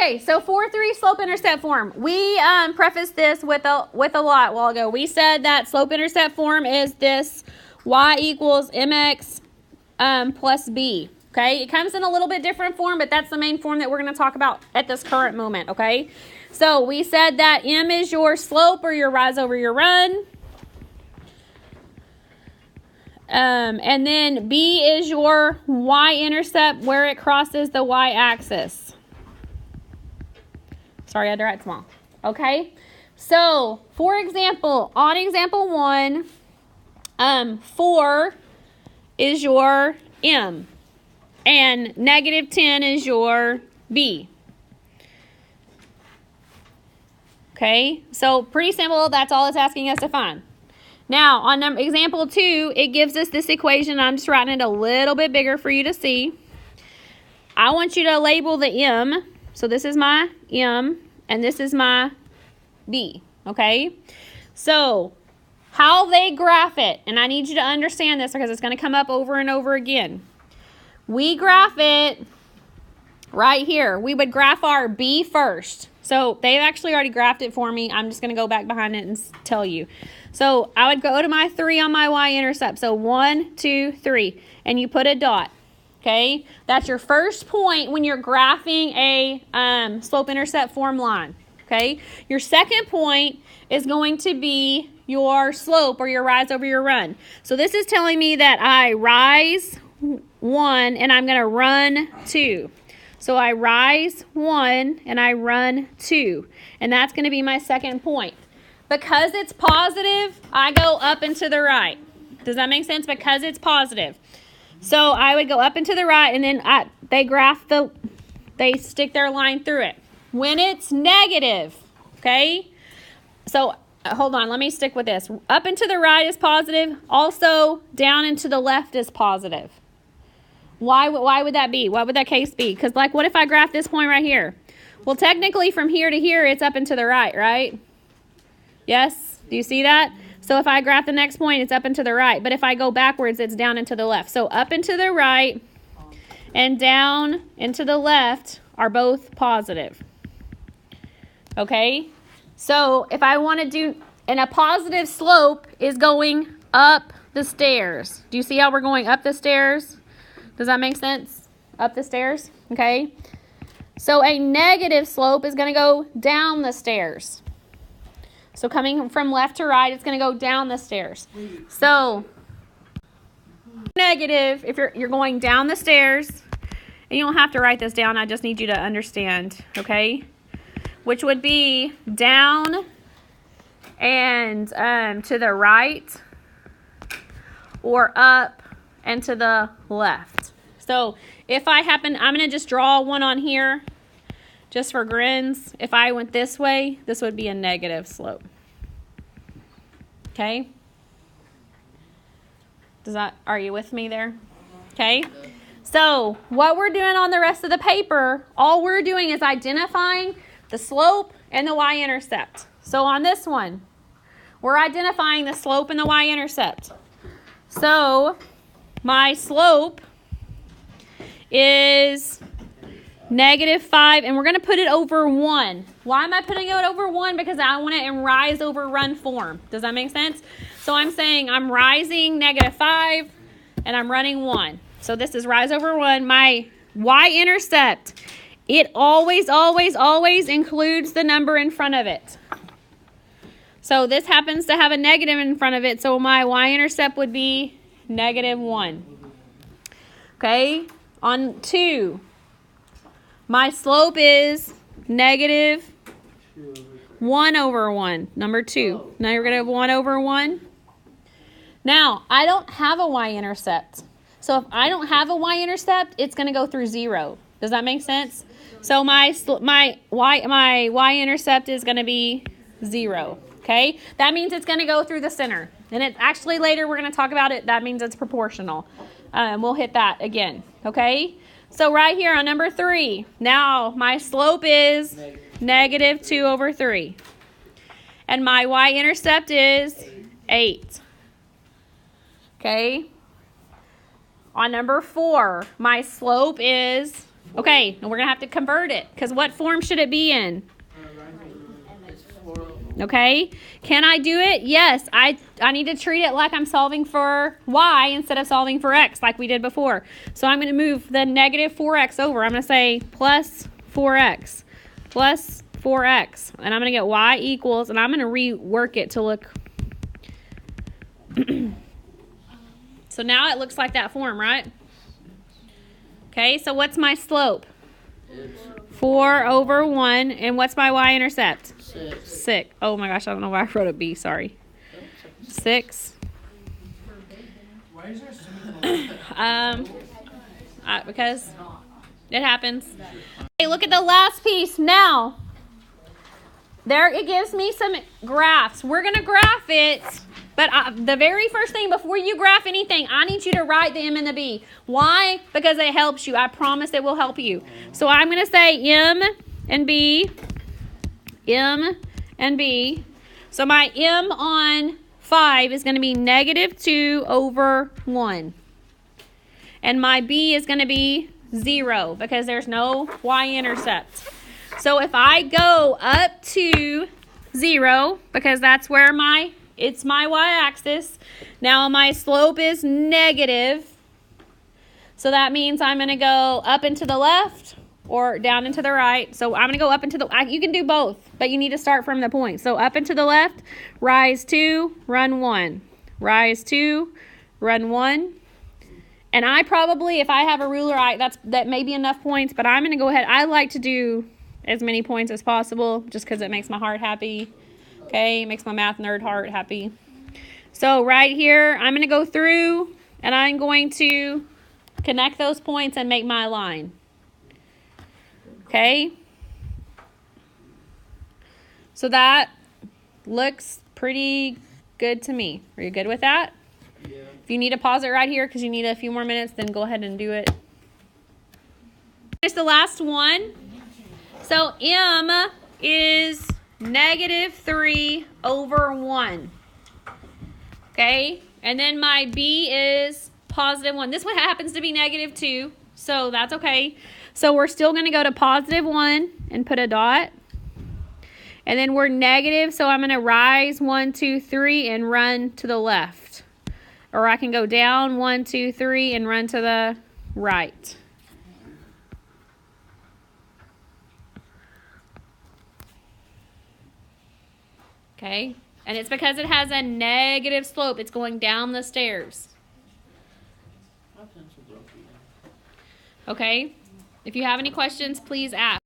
Okay, so 4-3 slope-intercept form. We prefaced this with a lot while ago. We said that slope-intercept form is this y equals mx plus b. Okay, it comes in a little bit different form, but that's the main form that we're going to talk about at this current moment. Okay, so we said that m is your slope or your rise over your run. And then b is your y-intercept where it crosses the y-axis. Sorry, I had to write small. Okay, so for example, on example 1, 4 is your m, and negative 10 is your b. Okay, so pretty simple. That's all it's asking us to find. Now, on example 2, it gives us this equation. I'm just writing it a little bit bigger for you to see. I want you to label the m. So this is my m, and this is my b, okay? So, how they graph it, and I need you to understand this because it's going to come up over and over again. We graph it right here. We would graph our b first. So, they've actually already graphed it for me. I'm just going to go back behind it and tell you. So, I would go to my 3 on my y-intercept. So, 1, 2, 3, and you put a dot. Okay, that's your first point when you're graphing a slope-intercept form line. Okay, your second point is going to be your slope or your rise over your run. So this is telling me that I rise 1 and I'm going to run 2. So I rise 1 and I run 2, and that's going to be my second point. Because it's positive, I go up and to the right. Does that make sense? Because it's positive. So I would go up and to the right, and then they stick their line through it. When it's negative, okay? So hold on, let me stick with this. Up and to the right is positive. Also, down and to the left is positive. Why would that be? What would that case be? Because like, what if I graph this point right here? Well, technically from here to here, it's up and to the right, right? Yes? Do you see that? So if I graph the next point, it's up and to the right. But if I go backwards, it's down and to the left. So up and to the right and down and to the left are both positive. Okay? So if I want to do, and a positive slope is going up the stairs. Do you see how we're going up the stairs? Does that make sense? Up the stairs? Okay? So a negative slope is going to go down the stairs. So coming from left to right, it's going to go down the stairs. So negative, if you're going down the stairs, and you don't have to write this down, I just need you to understand, okay? Which would be down and to the right, or up and to the left. So if I'm going to just draw one on here, just for grins. If I went this way, this would be a negative slope. Okay? Are you with me there? Okay? So, what we're doing on the rest of the paper, all we're doing is identifying the slope and the y-intercept. So, on this one, we're identifying the slope and the y-intercept. So, my slope is -5, and we're going to put it over 1. Why am I putting it over 1? Because I want it in rise over run form. Does that make sense? So I'm saying I'm rising -5, and I'm running 1. So this is rise over 1. My y-intercept, it always includes the number in front of it. So this happens to have a negative in front of it, so my y-intercept would be -1. Okay, on 2. My slope is -1 over 1. Number 2. Now you're going to have 1 over 1. Now, I don't have a y-intercept. So if I don't have a y-intercept, it's going to go through 0. Does that make sense? So my y-intercept is going to be 0. Okay? That means it's going to go through the center. And it actually later we're going to talk about it. That means it's proportional. We'll hit that again. Okay? So right here on number 3, now my slope is -2 over 3. And my y-intercept is 8. Okay. On number 4, my slope is Okay, and we're going to have to convert it, because what form should it be in? Okay, can I do it? Yes, I need to treat it like I'm solving for y instead of solving for x like we did before. So I'm going to move the negative 4x over. I'm going to say plus 4x, plus 4x. And I'm going to get y equals, and I'm going to rework it to look. So now it looks like that form, right? Okay, so what's my slope? 4 over 1. And what's my y-intercept? 6. Oh my gosh, I don't know why I wrote a B. Sorry. 6. Why is there so many Because it happens. Okay, look at the last piece. Now, there it gives me some graphs. We're going to graph it. But the very first thing, before you graph anything, I need you to write the M and the B. Why? Because it helps you. I promise it will help you. So I'm going to say M and B. M and B. So my M on 5 is going to be negative 2 over 1. And my B is going to be 0 because there's no y-intercept. So if I go up to 0, because that's where it's my y-axis. Now my slope is negative. So that means I'm going to go up and to the left or down and to the right. So I'm going to go up and to the, you can do both, but you need to start from the point. So up and to the left, rise 2, run 1. Rise 2, run 1. And I probably, if I have a ruler, that may be enough points, but I'm going to go ahead. I like to do as many points as possible just because it makes my heart happy. Okay, it makes my math nerd heart happy. So right here, I'm going to go through and I'm going to connect those points and make my line. Okay. So that looks pretty good to me. Are you good with that? Yeah. If you need to pause it right here because you need a few more minutes, then go ahead and do it. Here's the last one. So M is negative 3 over 1. Okay, and then my B is positive 1. This one happens to be negative 2, so that's okay. So we're still going to go to positive 1 and put a dot. And then we're negative, so I'm going to rise 1, 2, 3 and run to the left. Or I can go down 1, 2, 3 and run to the right. Okay, and it's because it has a negative slope. It's going down the stairs. Okay, if you have any questions, please ask.